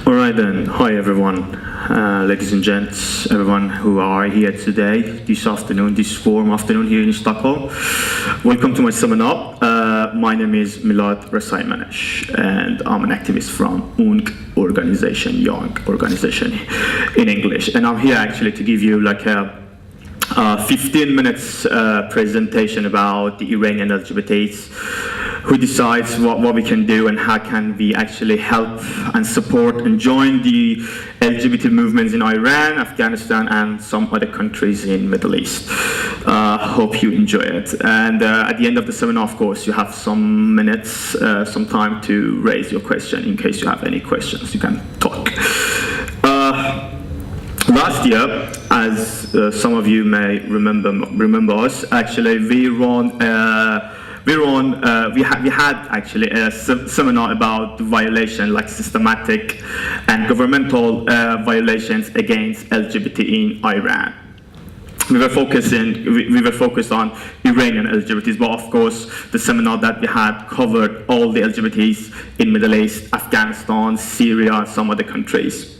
All right then, hi everyone, ladies and gents, everyone who are here today, this afternoon, this warm afternoon here in Stockholm. Welcome to my seminar. My name is Milad Rasaimanesh and I'm an activist from UNG organization, Young organization in English. And I'm here actually to give you like a 15 minutes presentation about the Iranian LGBTs, who decides what we can do and how can we actually help and support and join the LGBT movements in Iran, Afghanistan, and some other countries in Middle East. Hope you enjoy it. And at the end of the seminar, of course, you have some minutes, some time to raise your question. In case you have any questions, you can talk. Last year, as some of you may remember us, actually we had actually a seminar about violation, like systematic and governmental violations against LGBT in Iran. We were focused on Iranian LGBTs, but of course the seminar that we had covered all the LGBTs in Middle East, Afghanistan, Syria, and some other countries.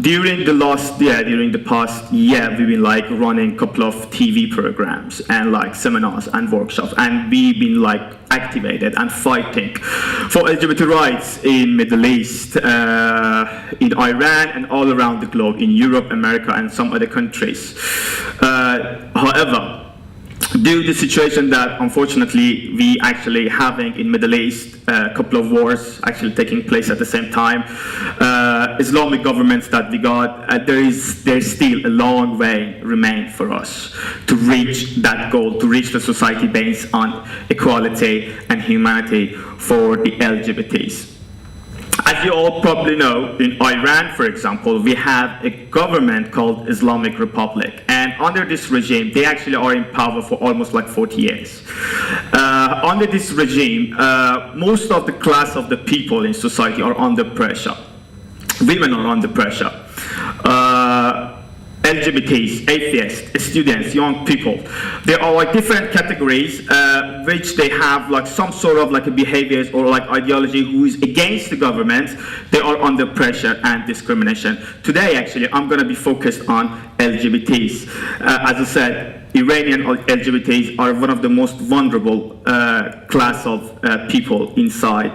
During the past year, we've been like running a couple of TV programs and like seminars and workshops, and we've been like activated and fighting for LGBT rights in Middle East, in Iran, and all around the globe, in Europe, America, and some other countries. However, due to the situation that unfortunately we actually having in Middle East, a couple of wars actually taking place at the same time, Islamic governments that we got, there's still a long way remain for us to reach that goal, to reach the society based on equality and humanity for the LGBTs. As you all probably know, in Iran, for example, we have a government called Islamic Republic. And under this regime, they actually are in power for almost like 40 years. Under this regime, most of the class of the people in society are under pressure. Women are under pressure. LGBTs, atheists, students, young people. There are like different categories which they have like some sort of like a behaviors or like ideology who is against the government. They are under pressure and discrimination. Today, actually, I'm going to be focused on LGBTs. As I said, Iranian LGBTs are one of the most vulnerable class of people inside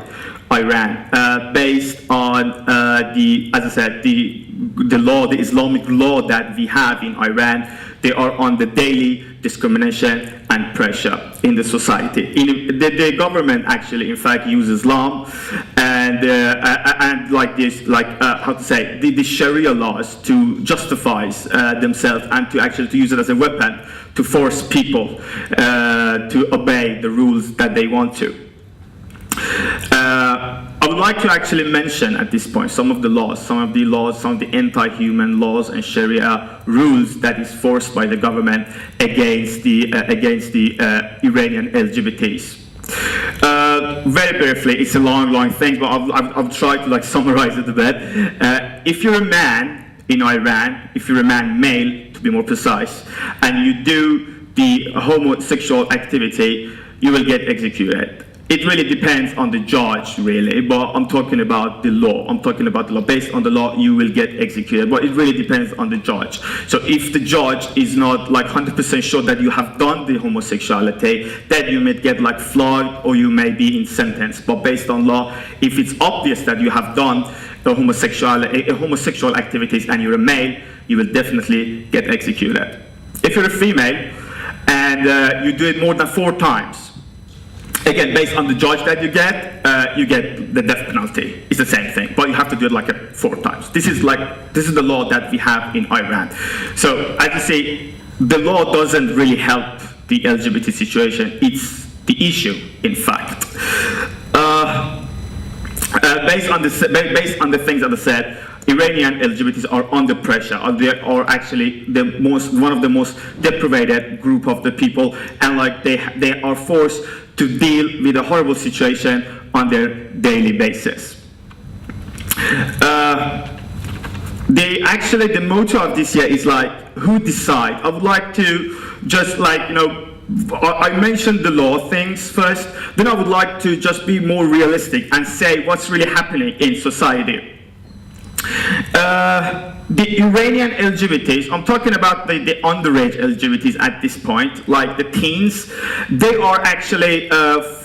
Iran, based on the law, the Islamic law that we have in Iran. They are under daily discrimination and pressure in the society. The government actually, in fact, uses Islam and like this, like how to say, the Sharia laws to justify themselves and to use it as a weapon to force people to obey the rules that they want to. I would like to actually mention at this point some of the anti-human laws and Sharia rules that is forced by the government against the Iranian LGBTs. Very briefly, it's a long thing, but I'll try to like summarize it a bit. If you're a man in Iran, if you're a man, male to be more precise, and you do the homosexual activity, you will get executed. It really depends on the judge, really, but I'm talking about the law. Based on the law, you will get executed, but it really depends on the judge. So if the judge is not like 100% sure that you have done the homosexuality, then you may get like flogged or you may be in sentence. But based on law, if it's obvious that you have done the homosexual activities and you're a male, you will definitely get executed. If you're a female and you do it more than 4 times, again, based on the judge that you get the death penalty. It's the same thing, but you have to do it like 4 times. This is the law that we have in Iran. So as you see, the law doesn't really help the LGBT situation. It's the issue, in fact. Based on the things that I said, Iranian LGBTs are under pressure. They are actually one of the most deprived group of the people, and like they are forced to deal with a horrible situation on their daily basis. The motto of this year is like, who decide? I would like to just like, I mentioned the law things first, then I would like to just be more realistic and say what's really happening in society. The Iranian LGBTs, I'm talking about the underage LGBTs at this point, like the teens, they are actually,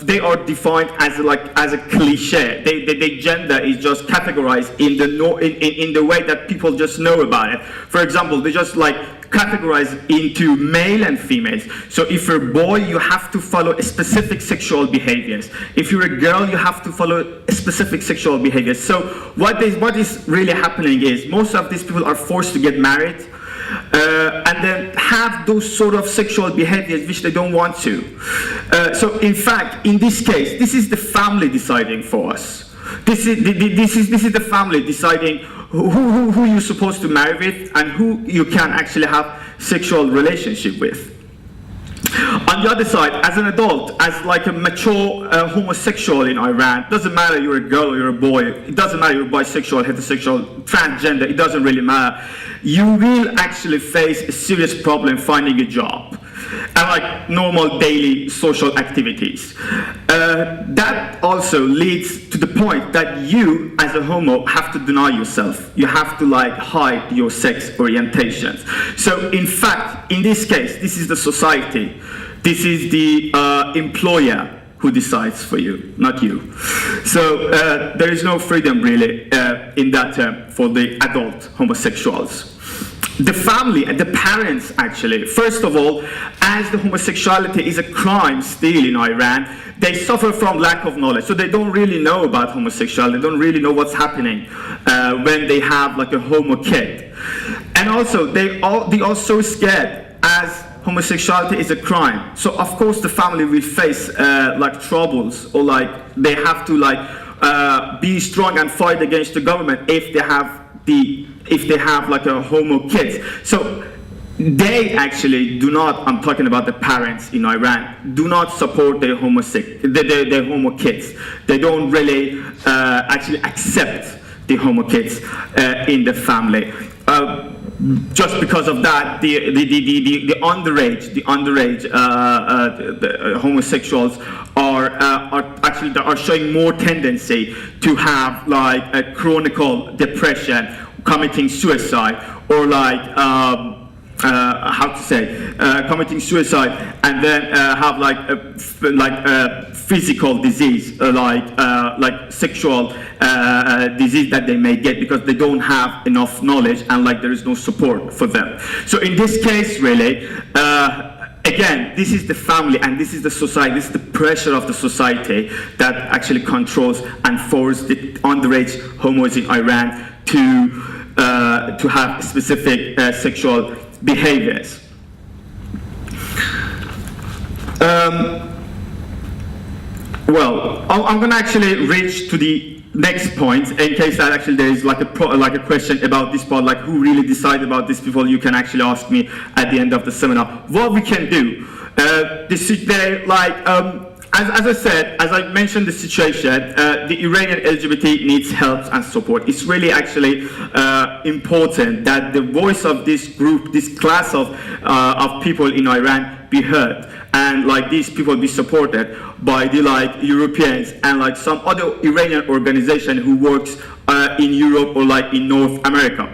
they are defined as a cliche. Their gender is just categorized in the way that people just know about it. For example, they just like categorized into male and females. So if you're a boy, you have to follow specific sexual behaviors. If you're a girl, you have to follow specific sexual behaviors. So what is really happening is most of these people are forced to get married and then have those sort of sexual behaviors which they don't want to. So in fact, in this case, this is the family deciding for us. This is the family deciding who you're supposed to marry with and who you can actually have sexual relationship with. On the other side, as an adult, as like a mature homosexual in Iran, doesn't matter you're a girl or you're a boy, it doesn't matter you're bisexual, heterosexual, transgender, it doesn't really matter. You will actually face a serious problem finding a job and like normal daily social activities. That also leads to the point that you as a homo have to deny yourself. You have to like hide your sex orientations. So in fact, in this case, this is the society. This is the employer who decides for you, not you. So there is no freedom really in that term for the adult homosexuals. The family and the parents actually, first of all, as the homosexuality is a crime still in Iran, they suffer from lack of knowledge. So they don't really know about homosexuality, they don't really know what's happening when they have like a homo kid. And also, they are so scared as homosexuality is a crime. So of course the family will face like troubles, or like they have to like be strong and fight against the government if they have like a homo kids. So they actually do not, I'm talking about the parents in Iran, do not support their homo kids. They don't really actually accept the homo kids in the family. Just because of that, the underage the homosexuals are showing more tendency to have like a chronic depression, committing suicide, or like committing suicide, and then have like physical disease, like sexual disease that they may get because they don't have enough knowledge and like there is no support for them. So in this case, really, again, this is the family and this is the society, this is the pressure of the society that actually controls and forces the underage homos in Iran to have specific sexual behaviors. Well, I'm going to actually reach to the next point in case that actually there is like a question about this part, like who really decide about this people. You can actually ask me at the end of the seminar what we can do. As I said, as I mentioned the situation, the Iranian LGBT needs help and support. It's really actually important that the voice of this group, this class of people in Iran be heard, and like these people be supported by the like Europeans and like some other Iranian organization who works in Europe or like in North America.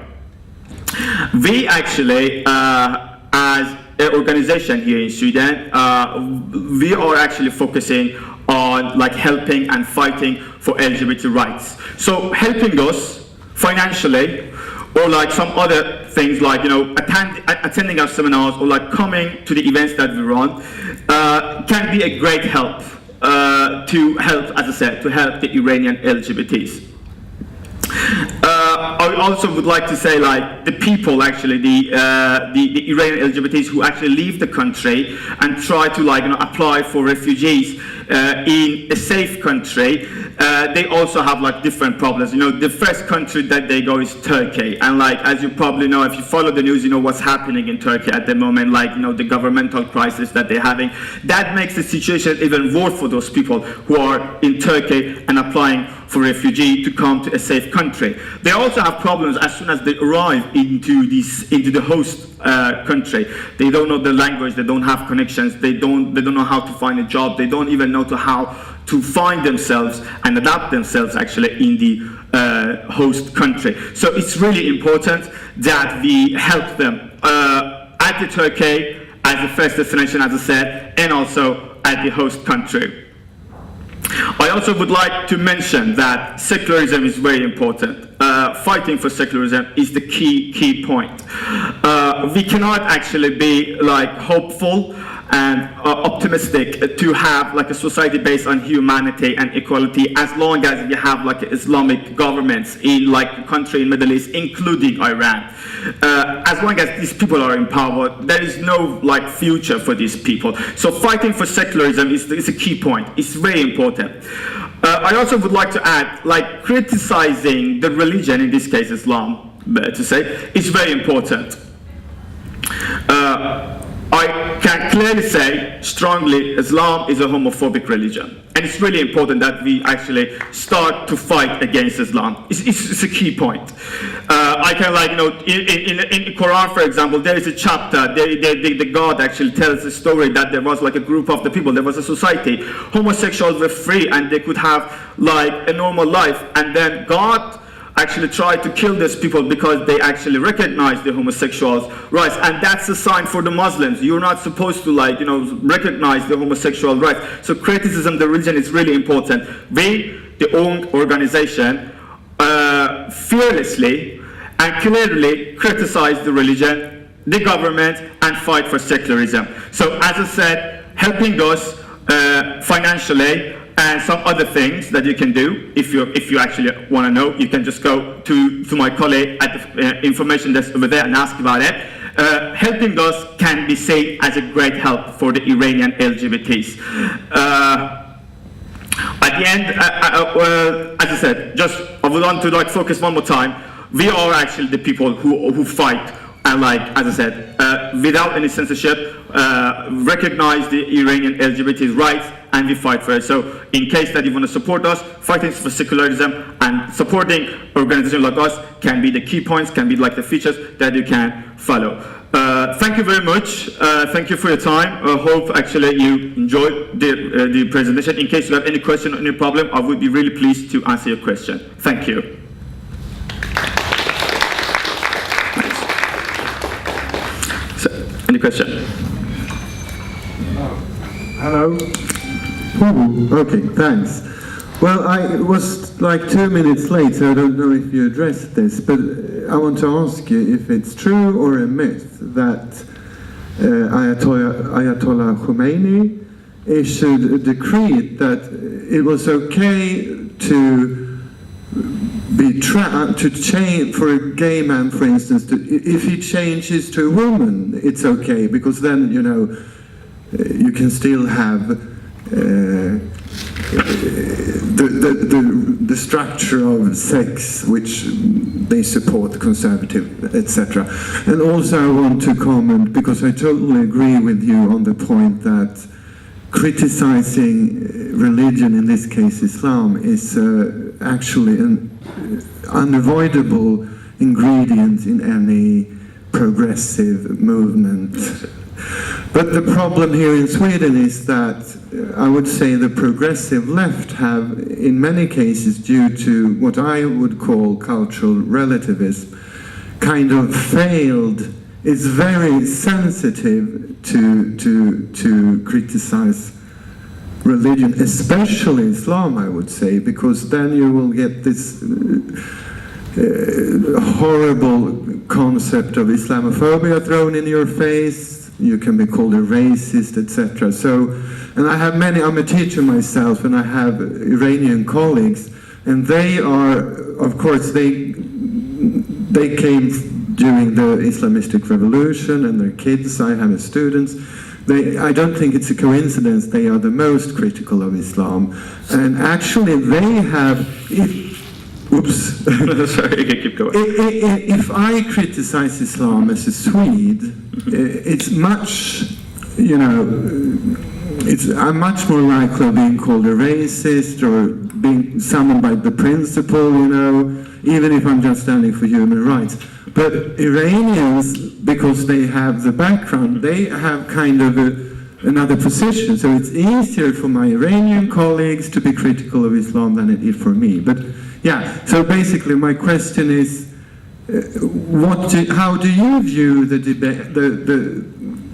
We actually, as an organization here in Sweden, we are actually focusing on like helping and fighting for LGBT rights. So helping us financially, or like some other things like, you know, attending our seminars or like coming to the events that we run can be a great help to help, as I said, to help the Iranian LGBTs. I also would like to say, like, the people actually, the Iranian LGBTs who actually leave the country and try to, like, you know, apply for refugees in a safe country, they also have like different problems. You know, the first country that they go is Turkey, and like as you probably know, if you follow the news, you know what's happening in Turkey at the moment, like, you know, the governmental crisis that they're having. That makes the situation even worse for those people who are in Turkey and applying for refugees to come to a safe country. They also have problems as soon as they arrive into the host country. They don't know the language, they don't have connections, they don't know how to find a job, they don't even know how to find themselves and adapt themselves actually in the host country. So it's really important that we help them at the Turkey as the first destination, as I said, and also at the host country. I also would like to mention that secularism is very important. Fighting for secularism is the key point. We cannot actually be like hopeful and optimistic to have like a society based on humanity and equality as long as you have like Islamic governments in like a country in Middle East, including Iran. As long as these people are in power, there is no like future for these people. So fighting for secularism is a key point. It's very important. I also would like to add, like criticizing the religion, in this case Islam, to say, is very important. I can clearly say strongly Islam is a homophobic religion, and it's really important that we actually start to fight against Islam. It's a key point. I can like, you know, in Quran, for example, there is a chapter, the God actually tells a story that there was like a group of the people, there was a society, homosexuals were free and they could have like a normal life, and then God actually tried to kill these people because they actually recognized the homosexuals' rights, and that's a sign for the Muslims. You're not supposed to like, you know, recognize the homosexual rights. So criticism of the religion is really important. We, the own organization, fearlessly and clearly criticize the religion, the government, and fight for secularism. So as I said, helping us financially, and some other things that you can do. If you actually want to know, you can just go to my colleague at the information desk over there and ask about it. Helping us can be seen as a great help for the Iranian LGBTs. At the end, as I said, I would want to like focus one more time. We are actually the people who fight, and like, as I said, without any censorship, recognize the Iranian LGBT rights, and we fight for it. So in case that you want to support us, fighting for secularism and supporting organizations like us can be the key points, can be like the features that you can follow. Thank you very much. Thank you for your time. I hope actually you enjoyed the presentation. In case you have any question or any problem, I would be really pleased to answer your question. Thank you. So, any question? Hello. Ooh, okay, thanks. Well, I was like 2 minutes late, so I don't know if you addressed this, but I want to ask you if it's true or a myth that Ayatollah Khomeini issued a decree that it was okay to change for a gay man, for instance, if he changes to a woman, it's okay, because then, you know, you can still have the structure of sex which they support, conservative, etc. And also I want to comment, because I totally agree with you on the point that criticizing religion, in this case Islam, is actually an unavoidable ingredient in any progressive movement. But the problem here in Sweden is that I would say the progressive left have, in many cases, due to what I would call cultural relativism, kind of failed. It's very sensitive to criticize religion, especially Islam, I would say, because then you will get this horrible concept of Islamophobia thrown in your face. You can be called a racist, etc. So, and I have many, I'm a teacher myself, and I have Iranian colleagues, and they are, of course, they came during the Islamistic revolution, and their kids, I have students. I don't think it's a coincidence they are the most critical of Islam. And actually they have, oops. Sorry, you can keep going. If I criticize Islam as a Swede, it's much, you know, I'm much more likely of being called a racist or being summoned by the principle, you know, even if I'm just standing for human rights. But Iranians, because they have the background, they have kind of another position. So it's easier for my Iranian colleagues to be critical of Islam than it is for me. But yeah, so basically my question is, how do you view the debate,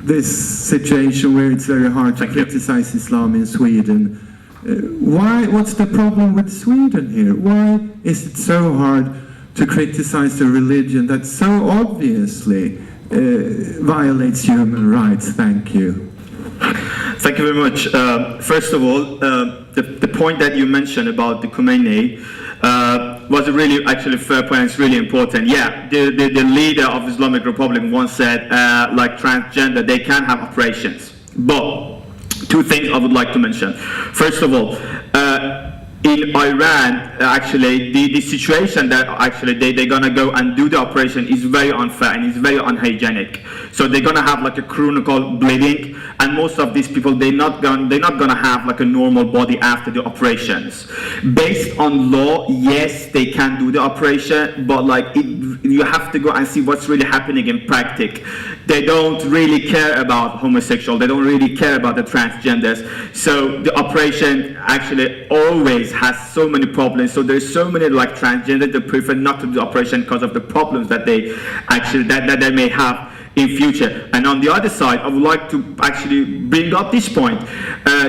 this situation where it's very hard to criticize Islam in Sweden? What's the problem with Sweden here? Why is it so hard to criticize a religion that so obviously violates human rights? Thank you. Thank you very much. First of all, the point that you mentioned about the Khomeini was a really actually fair point. It's really important. Yeah, the leader of Islamic Republic once said, like transgender, they can have operations. But two things I would like to mention. First of all, in Iran, actually, the situation that actually they're gonna go and do the operation is very unfair and it's very unhygienic. So they're gonna have like a chronic bleeding, and most of these people they're not gonna have like a normal body after the operations. Based on law, yes, they can do the operation, but like you have to go and see what's really happening in practice. They don't really care about homosexual. They don't really care about the transgenders. So the operation actually always has so many problems. So there's so many like transgender they prefer not to do the operation because of the problems that they actually that they may have in future. And on the other side, I would like to actually bring up this point.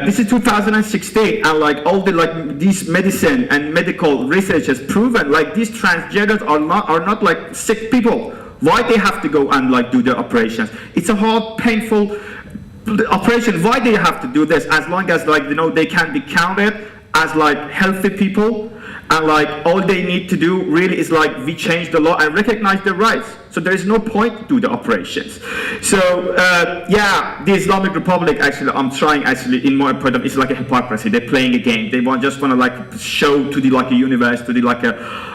This is 2016, and like all the like these medicine and medical research has proven like these transgenders are not like sick people. Why they have to go and like do their operations? It's a hard, painful operation. Why do you have to do this? As long as like you know they can be counted as like healthy people, and like all they need to do really is like we change the law and recognize their rights. So there is no point to do the operations. So yeah, the Islamic Republic actually, I'm trying actually in my point of it's like a hypocrisy. They're playing a game. They just want to like show to the like a universe, to the like a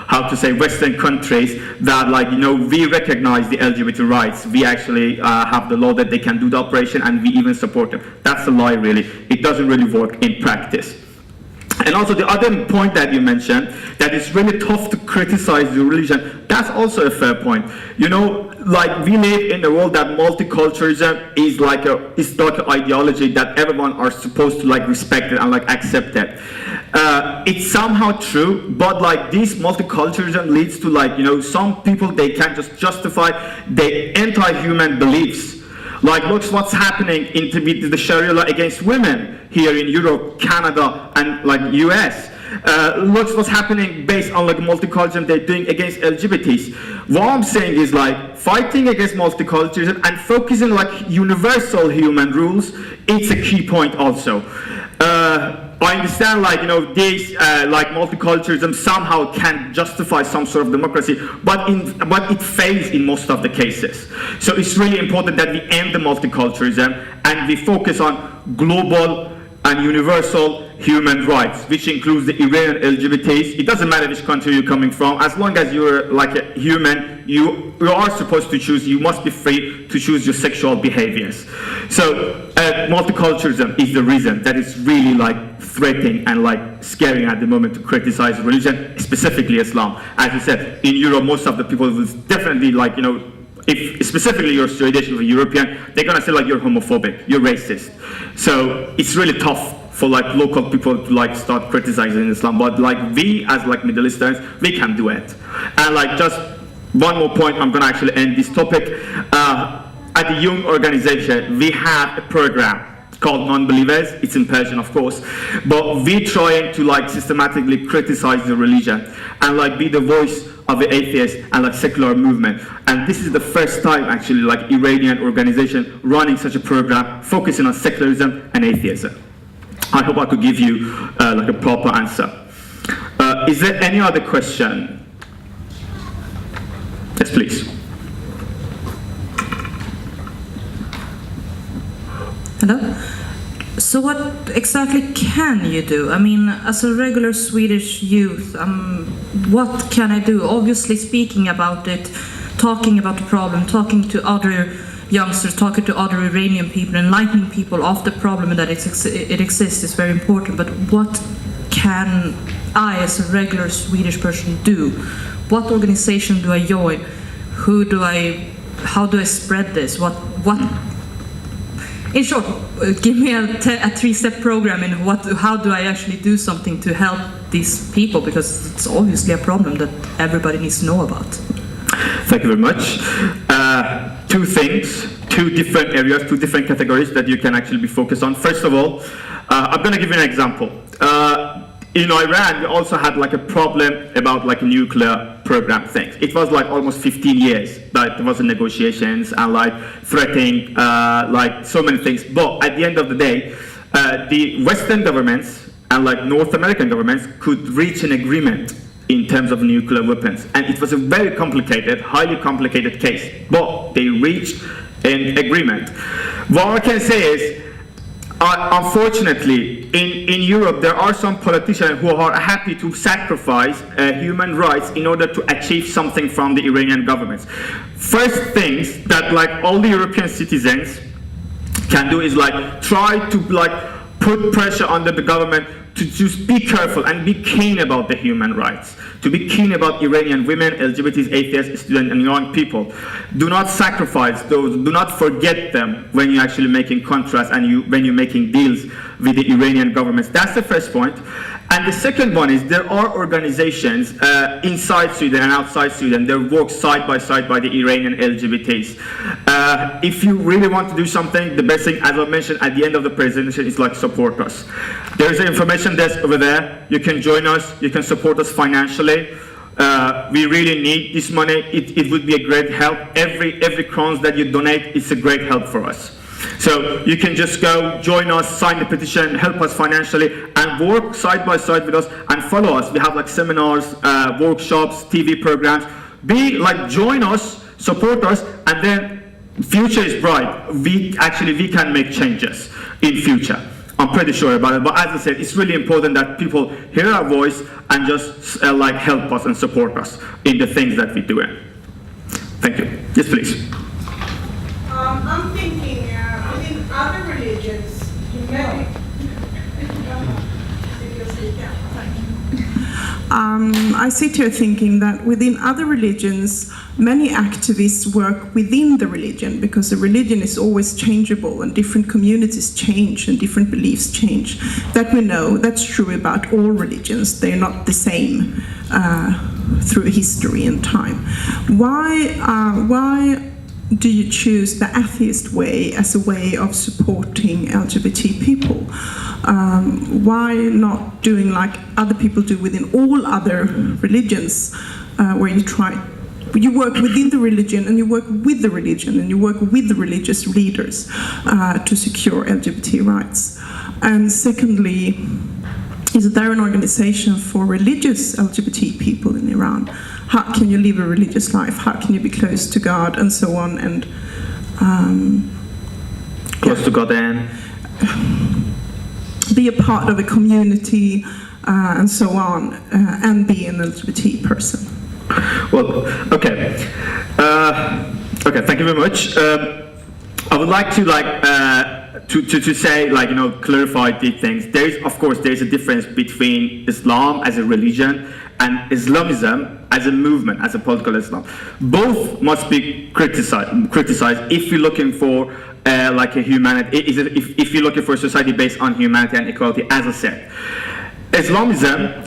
how to say Western countries that like you know we recognize the LGBT rights. We actually have the law that they can do the operation, and we even support them. That's a lie, really. It doesn't really work in practice. And also the other point that you mentioned, that it's really tough to criticize the religion, that's also a fair point. You know, like we live in a world that multiculturalism is like an ideology that everyone are supposed to like respect it and like accept it. It's somehow true, but like this multiculturalism leads to like, you know, some people, they can just justify their anti-human beliefs. Like, look what's happening with the Sharia law against women here in Europe, Canada, and like US. Look what's happening based on like multiculturalism they're doing against LGBTs. What I'm saying is like fighting against multiculturalism and focusing like universal human rules. It's a key point also. I understand like you know this like multiculturalism somehow can justify some sort of democracy, but it fails in most of the cases. So it's really important that we end the multiculturalism and we focus on global and universal human rights, which includes the Iranian LGBTs. It doesn't matter which country you're coming from, as long as you're like a human, you are supposed to choose, you must be free to choose your sexual behaviors. So multiculturalism is the reason that it's really like threatening and like scaring at the moment to criticize religion, specifically Islam. As you said, in Europe, most of the people will definitely like, you know, if specifically you're Swedish or European, they're gonna say like you're homophobic, you're racist. So it's really tough for like local people to like start criticizing Islam, but like we as like Middle Easterns, we can do it. And like just one more point, I'm gonna actually end this topic. At the Young organization, we have a program called Non-Believers. It's in Persian, of course, but we're trying to like systematically criticize the religion and like be the voice of the atheist and like secular movement. And this is the first time actually like Iranian organization running such a program focusing on secularism and atheism. I hope I could give you like a proper answer. Is there any other question? Yes, please. Hello? So what exactly can you do? I mean, as a regular Swedish youth, what can I do? Obviously speaking about it, talking about the problem, talking to other youngsters, talking to other Iranian people, enlightening people of the problem that it exists is very important. But what can I, as a regular Swedish person, do? What organization do I join? How do I spread this? What? In short, give me a 3-step program in how do I actually do something to help these people, because it's obviously a problem that everybody needs to know about. Thank you very much. Two things, two different areas, two different categories that you can actually be focused on. First of all, I'm going to give you an example. In Iran, we also had like a problem about like a nuclear program things. It was like almost 15 years that there was negotiations and like threatening like so many things. But at the end of the day, the Western governments and like North American governments could reach an agreement in terms of nuclear weapons. And it was a very complicated, highly complicated case, but they reached an agreement. What I can say is, unfortunately, in Europe, there are some politicians who are happy to sacrifice human rights in order to achieve something from the Iranian government. First things that like all the European citizens can do is like try to like put pressure on the government to just be careful and be keen about the human rights, to be keen about Iranian women, LGBTs, atheists, students, and young people. Do not sacrifice those, do not forget them when you're actually making contracts and when you're making deals with the Iranian governments. That's the first point. And the second one is there are organizations inside Sweden and outside Sweden that work side by the Iranian LGBTs. If you really want to do something, the best thing, as I mentioned at the end of the presentation, is like support us. There's an information desk over there. You can join us. You can support us financially. We really need this money. It would be a great help. Every crowns that you donate is a great help for us. So you can just go, join us, sign the petition, help us financially, and work side by side with us and follow us. We have like seminars, workshops, TV programs. Join us, support us, and then future is bright. We can make changes in future. I'm pretty sure about it. But as I said, it's really important that people hear our voice and just help us and support us in the things that we're doing. Thank you. Yes, please. I'm thinking within other religions, I sit here thinking that within other religions, many activists work within the religion, because the religion is always changeable and different communities change and different beliefs change. That we know, that's true about all religions. They're not the same through history and time. Why do you choose the atheist way as a way of supporting LGBT people? Why not doing like other people do within all other religions, where you work within the religion and you work with the religion and you work with the religious leaders to secure LGBT rights? And secondly, is there an organization for religious LGBT people in Iran? How can you live a religious life? How can you be close to God and so on? And close to God and be a part of a community and so on, and be an LGBT person. Well, okay. Okay, thank you very much. I would like to to say, clarify the things. Of course, there's a difference between Islam as a religion and Islamism as a movement, as a political Islam. Both must be criticized if you're looking for a humanity, if you're looking for a society based on humanity and equality, as I said. Islamism,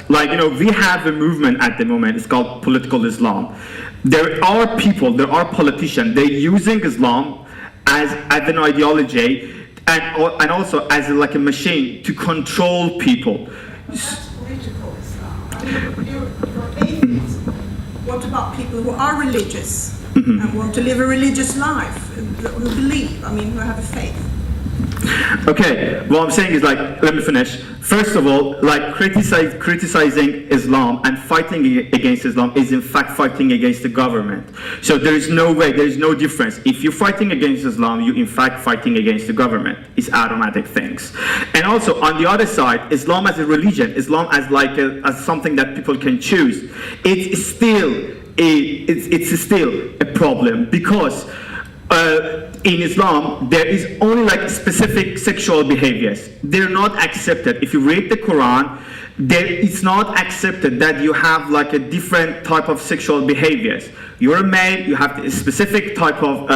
we have a movement at the moment, it's called political Islam. There are people, there are politicians, they're using Islam as an ideology and also as a machine to control people. That's political Islam. You're atheists. What about people who are religious and want to live a religious life, who believe, who have a faith? Okay, what I'm saying is let me finish. First of all, criticizing Islam and fighting against Islam is in fact fighting against the government. So there is no way, there is no difference. If you're fighting against Islam, you're in fact fighting against the government. It's automatic things. And also on the other side, Islam as a religion, Islam as as something that people can choose, it's still a problem, because in Islam, there is only like specific sexual behaviors. They're not accepted. If you read the Quran, it's not accepted that you have like a different type of sexual behaviors. You're a male, you have a specific type of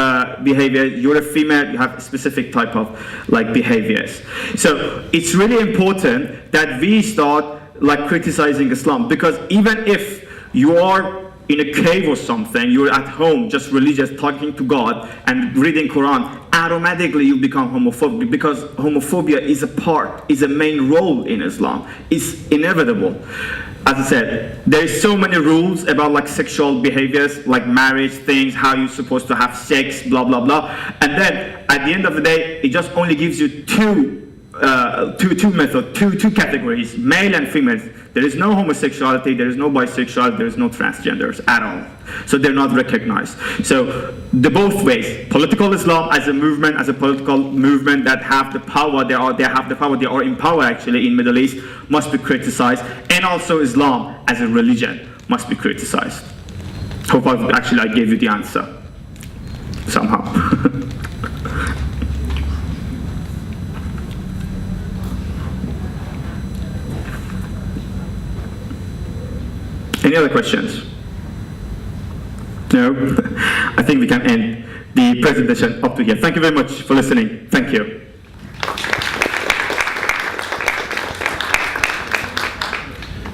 behavior. You're a female, you have a specific type of like behaviors. So it's really important that we start like criticizing Islam, because even if you are in a cave or something, you're at home, just religious, talking to God and reading Quran, automatically you become homophobic, because homophobia is a main role in Islam. It's inevitable. As I said, there's so many rules about like sexual behaviors, like marriage things, how you're supposed to have sex, blah, blah, blah. And then at the end of the day, it just only gives you two categories, male and female. There is no homosexuality, there is no bisexuality, there is no transgenders at all. So they're not recognized. So the both ways, political Islam as a movement, that have the power, they are in power actually in Middle East, must be criticized, and also Islam as a religion must be criticized. Hope I gave you the answer somehow. Any other questions? No? I think we can end the presentation up to here. Thank you very much for listening. Thank you.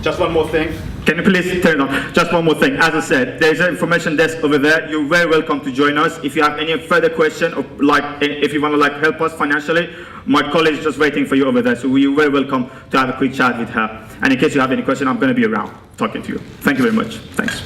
Just one more thing. Can you please turn on? Just one more thing. As I said, there's an information desk over there. You're very welcome to join us. If you have any further question, or if you want to help us financially, my colleague is just waiting for you over there. So you're very welcome to have a quick chat with her. And in case you have any question, I'm going to be around talking to you. Thank you very much. Thanks.